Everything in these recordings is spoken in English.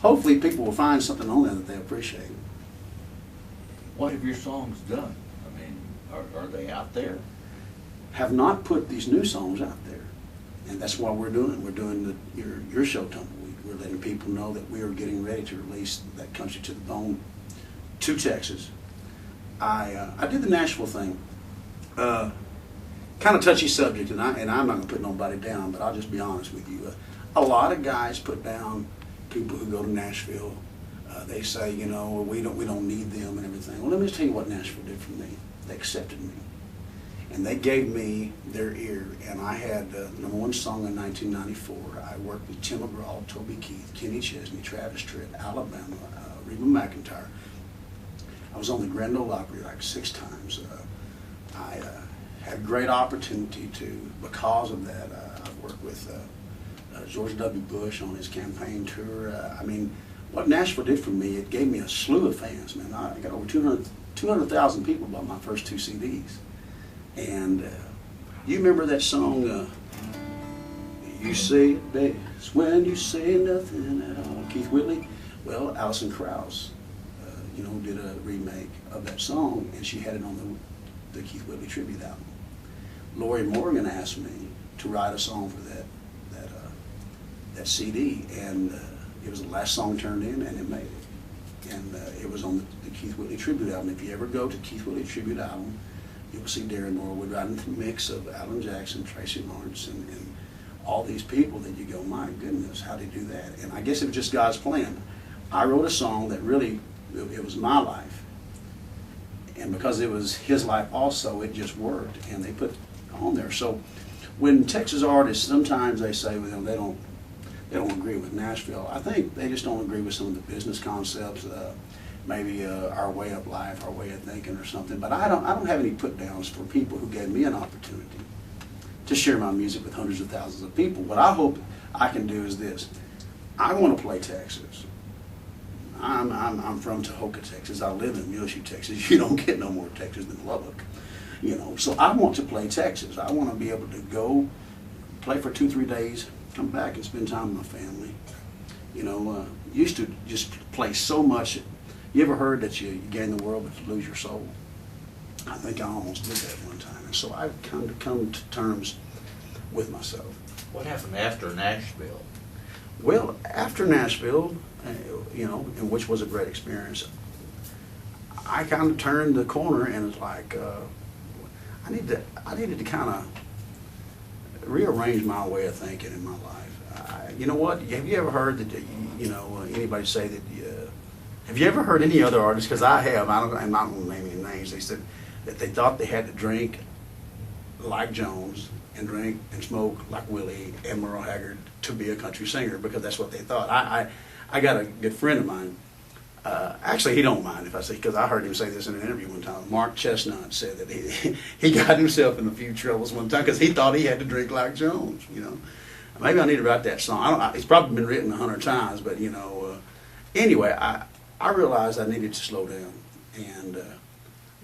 hopefully people will find something on there that they appreciate. What have your songs done? I mean, are they out there? Have not put these new songs out there, and that's what we're doing. We're doing your show, Tumbleweed. We're letting people know that we are getting ready to release that Country to the Bone to Texas. I did the Nashville thing. Kind of touchy subject, and I'm not going to put nobody down, but I'll just be honest with you. A lot of guys put down people who go to Nashville. They say, you know, we don't need them and everything. Well, let me just tell you what Nashville did for me. They accepted me, and they gave me their ear. And I had #1 song in 1994. I worked with Tim McGraw, Toby Keith, Kenny Chesney, Travis Tritt, Alabama, Reba McEntire. I was on the Grand Ole Opry like 6 times. I had a great opportunity to, because of that, I've worked with George W. Bush on his campaign tour. I mean, what Nashville did for me, it gave me a slew of fans, man. I got over 200,000 people bought my first 2 CDs. And you remember that song, You Say It Best When You Say Nothing at All, Keith Whitley? Well, Alison Krauss, did a remake of that song, and she had it on the Keith Whitley tribute album. Lori Morgan asked me to write a song for that CD, and it was the last song turned in, and it made it. And it was on the Keith Whitley tribute album. If you ever go to Keith Whitley tribute album, you will see Daron Norwood writing the mix of Alan Jackson, Tracy Lawrence, and all these people that you go, my goodness, how did he do that? And I guess it was just God's plan. I wrote a song that really, it was my life. And because it was his life also, it just worked, and they put on there. So when Texas artists, sometimes they say, well, they don't agree with Nashville. I think they just don't agree with some of the business concepts, maybe our way of life, our way of thinking or something. But I don't have any put downs for people who gave me an opportunity to share my music with hundreds of thousands of people. What I hope I can do is this. I want to play Texas. I'm from Tahoka, Texas. I live in Muleshoe, Texas. You don't get no more Texas than Lubbock. So I want to play Texas. I want to be able to go play for 2-3 days, come back and spend time with my family. Used to just play so much. You ever heard that you gain the world but you lose your soul? I think I almost did that one time. And so I've come to terms with myself. What happened after Nashville? Well, after Nashville, and which was a great experience, I kind of turned the corner and it's like, I needed to kind of rearrange my way of thinking in my life. You know what? Have you ever heard that, anybody say that, have you ever heard any other artists, because I have, I'm not going to name any names, they said that they thought they had to drink like Jones and drink and smoke like Willie and Merle Haggard to be a country singer, because that's what they thought. I got a good friend of mine, actually he don't mind if I say, because I heard him say this in an interview one time. Mark Chestnut said that he got himself in a few troubles one time because he thought he had to drink like Jones, Maybe I need to write that song. It's probably been written 100 times, but anyway, I realized I needed to slow down, and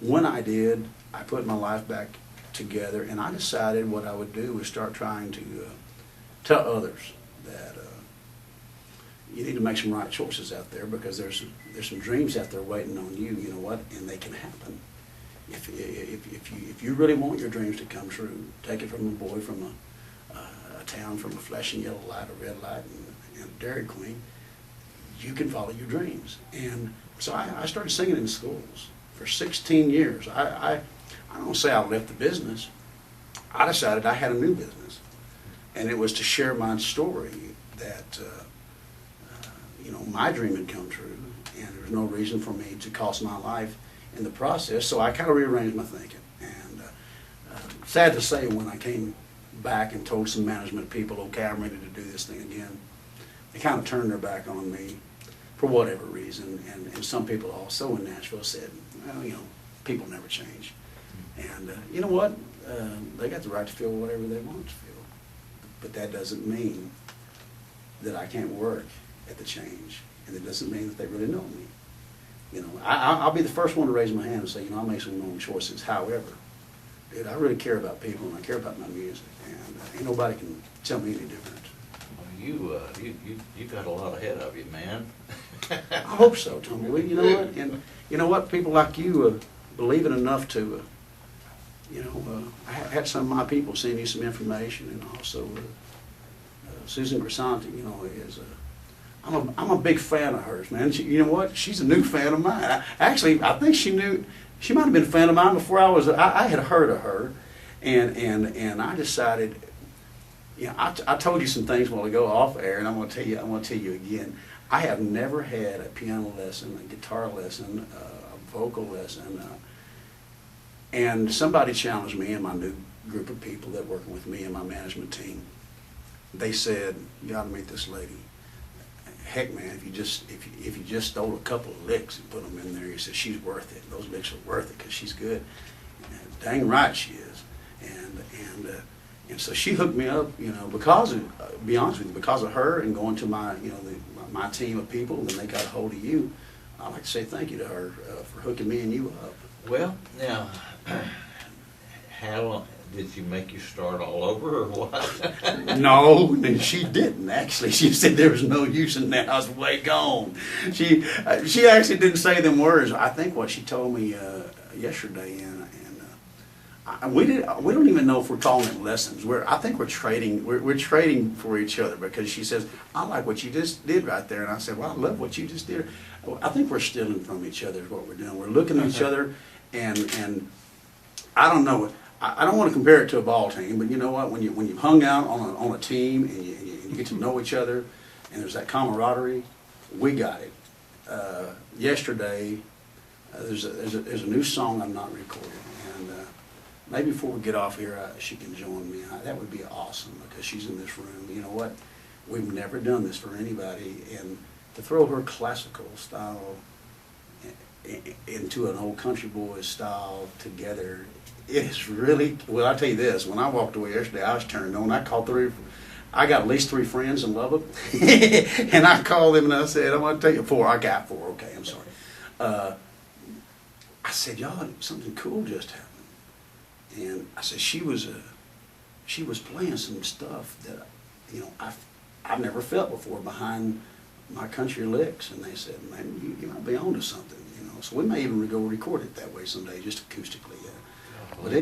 when I did, I put my life back together, and I decided what I would do was start trying to tell others that you need to make some right choices out there, because there's some dreams out there waiting on you. You know what? And they can happen. If you really want your dreams to come true, take it from a boy from a town from a flashing yellow light, a red light, and a Dairy Queen. You can follow your dreams. And so I started singing in schools for 16 years. I don't say I left the business. I decided I had a new business, and it was to share my story that my dream had come true, and there was no reason for me to cost my life in the process. So I kind of rearranged my thinking. And sad to say, when I came back and told some management people, okay, I'm ready to do this thing again, they kind of turned their back on me for whatever reason. And some people also in Nashville said, well, people never change. And you know what? They got the right to feel whatever they want to feel. But that doesn't mean that I can't work at the change. And it doesn't mean that they really know me. I'll be the first one to raise my hand and say, I make some wrong choices. However, I really care about people, and I care about my music. And ain't nobody can tell me any different. Well, you got a lot ahead of you, man. I hope so, Tumbleweed. You know what? And you know what? People like you believe it enough to, I had some of my people send you some information, and also Susan Grisanti, is I'm a big fan of hers, man. You know what? She's a new fan of mine. Actually, I think she might have been a fan of mine before I had heard of her, and I decided. I told you some things a while ago off air, and I'm going to tell you again. I have never had a piano lesson, a guitar lesson, a vocal lesson, and somebody challenged me and my new group of people that working with me and my management team. They said, "You ought to meet this lady. Heck, man, if you just stole a couple of licks and put them in there," he said, "she's worth it. Those licks are worth it because she's good." And dang right she is, and so she hooked me up, because of, be honest with you, because of her and going to my, my team of people, and then they got a hold of you. I'd like to say thank you to her for hooking me and you up. Well, now, how long, did she make you start all over or what? No, and she didn't actually. She said there was no use in that. I was way gone. She actually didn't say them words. I think what she told me yesterday, and we don't even know if we're calling it lessons. I think we're trading. We're trading for each other, because she says, "I like what you just did right there," and I said, "Well, I love what you just did." I think we're stealing from each other is what we're doing. We're looking at each other, and I don't know. I don't want to compare it to a ball team, but you know what? When you've hung out on a team and you get to know each other, and there's that camaraderie, we got it. Yesterday, there's a new song I'm not recording, and maybe before we get off here, she can join me. That would be awesome, because she's in this room. You know what? We've never done this for anybody, and to throw her classical style into an old country boy style together, it is really, well, I'll tell you this, when I walked away yesterday, I was turned on. I got at least 3 friends in Lubbock, and I called them and I said, "I'm going to tell you 4. I got 4, okay, I'm sorry." I said, "Y'all, something cool just happened." And I said, she was playing some stuff that, I've never felt before behind my country licks. And they said, "Man, you might be onto something, So we may even go record it that way someday, just acoustically. But